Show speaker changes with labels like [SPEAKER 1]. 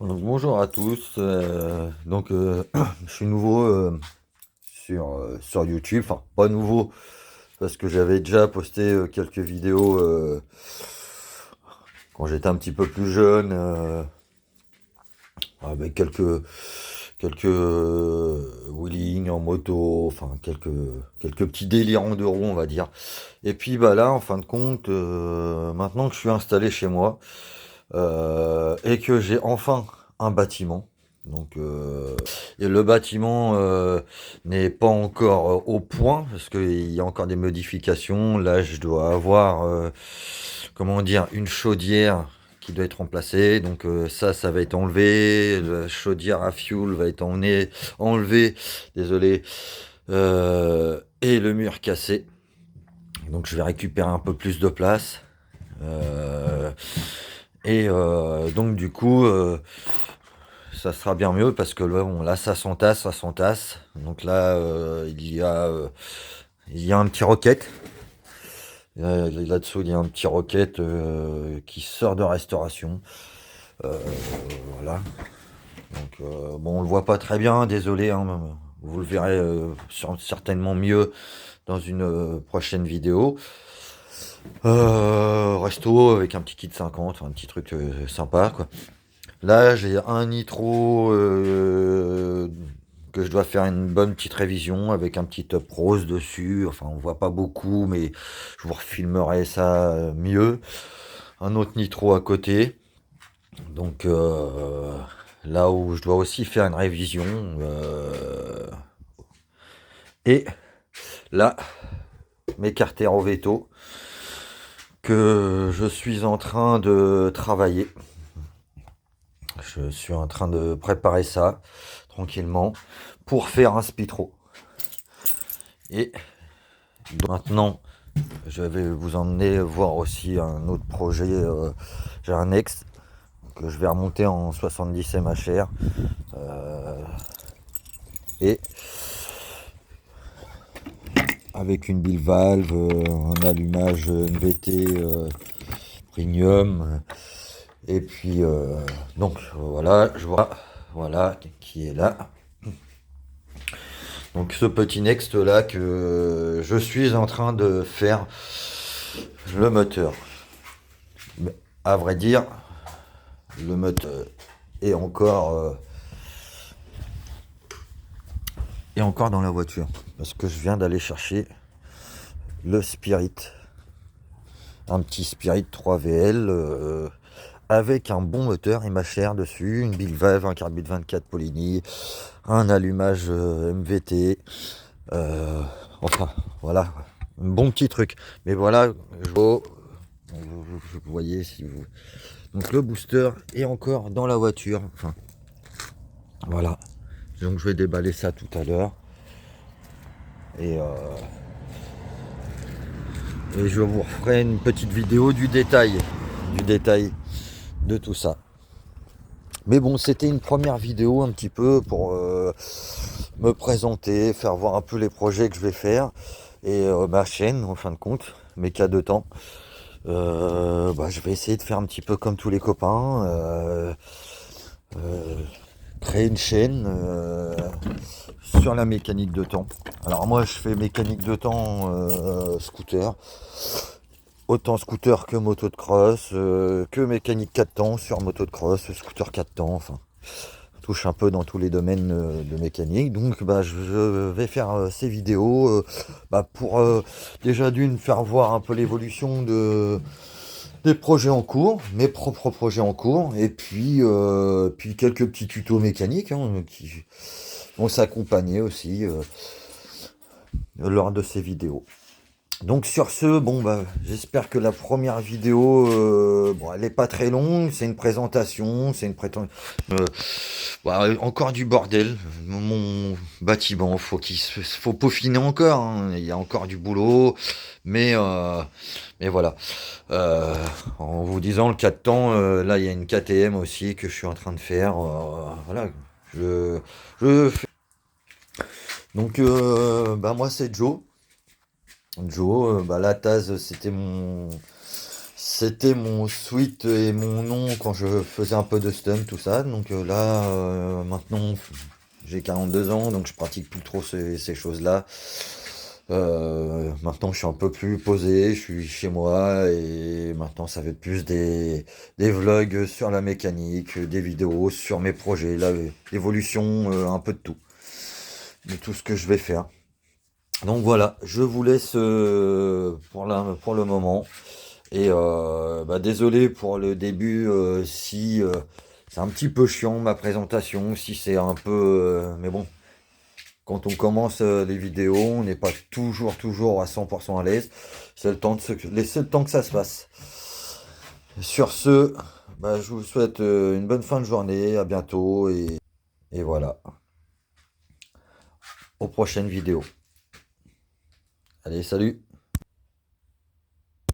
[SPEAKER 1] Donc, bonjour à tous. Je suis nouveau sur YouTube. Enfin, pas nouveau parce que j'avais déjà posté quelques vidéos quand j'étais un petit peu plus jeune, avec quelques wheeling en moto, enfin quelques petits délires en deux roues, on va dire. Et puis bah là, en fin de compte, maintenant que je suis installé chez moi et que j'ai enfin un bâtiment. Et le bâtiment n'est pas encore au point parce qu'il y a encore des modifications. Là, je dois avoir, comment dire, une chaudière qui doit être remplacée. Ça va être enlevé. La chaudière à fioul va être enlevée. Désolé. Et le mur cassé. Donc, je vais récupérer un peu plus de place. Euh, donc, du coup. Ça sera bien mieux parce que là, bon, là ça s'entasse, ça s'entasse. Donc là, il y a un petit roquette. Là-dessous, il y a un petit roquette qui sort de restauration. Euh, voilà. Bon, on le voit pas très bien, désolé, hein, vous le verrez certainement mieux dans une prochaine vidéo. Resto avec un petit kit 50, un petit truc sympa, quoi. Là, j'ai un nitro que je dois faire une bonne petite révision avec un petit top rose dessus. Enfin, on voit pas beaucoup, mais je vous refilmerai ça mieux. Un autre nitro à côté. Donc là où je dois aussi faire une révision. Et là, mes carters au veto que je suis en train de travailler. Je suis en train de préparer ça tranquillement pour faire un spitro. Et maintenant, je vais vous emmener voir aussi un autre projet. J'ai un ex que je vais remonter en 70 MHR. Et avec une bille valve, un allumage MVT premium. Et puis, voilà, je vois, voilà, qui est là. Donc ce petit next là que je suis en train de faire le moteur. Mais à vrai dire, le moteur est encore dans la voiture. Parce que je viens d'aller chercher le Spirit. Un petit Spirit 3VL avec un bon moteur MHR dessus, une bille valve, un carbure 24 Poligny, un allumage MVT. Enfin, voilà, un bon petit truc. Mais voilà, vous voyez si vous. Donc le booster est encore dans la voiture. Enfin, voilà. Donc je vais déballer ça tout à l'heure. Et, euh, et je vous referai une petite vidéo du détail de tout ça. Mais bon, c'était une première vidéo un petit peu pour me présenter, faire voir un peu les projets que je vais faire et ma chaîne en fin de compte, mes cas de temps. Je vais essayer de faire un petit peu comme tous les copains, euh, créer une chaîne sur la mécanique de temps. Alors moi je fais mécanique de temps scooter, autant scooter que moto de cross, que mécanique 4 temps sur moto de cross, scooter 4 temps, enfin touche un peu dans tous les domaines de mécanique. Donc je vais faire ces vidéos pour déjà d'une faire voir un peu l'évolution des projets en cours, mes propres projets en cours, et puis quelques petits tutos mécaniques qui vont s'accompagner aussi lors de ces vidéos. Donc sur ce, j'espère que la première vidéo, elle est pas très longue, c'est une présentation, encore du bordel. Mon bâtiment, faut peaufiner encore, hein. Il y a encore du boulot, mais euh, mais voilà. En vous disant le 4 temps, là il y a une KTM aussi que je suis en train de faire. Voilà, je, je fais- donc moi c'est Joe. Joe, la Taz, C'était mon suite et mon nom quand je faisais un peu de stunt, tout ça. Donc là, maintenant, j'ai 42 ans, donc je pratique plus trop ces choses-là. Maintenant, je suis un peu plus posé, je suis chez moi et maintenant, ça va être plus des vlogs sur la mécanique, des vidéos sur mes projets, l'évolution, un peu de tout ce que je vais faire. Donc voilà, je vous laisse pour le moment. Et bah, désolé pour le début si c'est un petit peu chiant ma présentation, si c'est un peu... mais bon, quand on commence les vidéos, on n'est pas toujours à 100% à l'aise. C'est le temps de laisser le temps que ça se passe. Sur ce, bah, je vous souhaite une bonne fin de journée, à bientôt et voilà, aux prochaines vidéos. Allez, salut!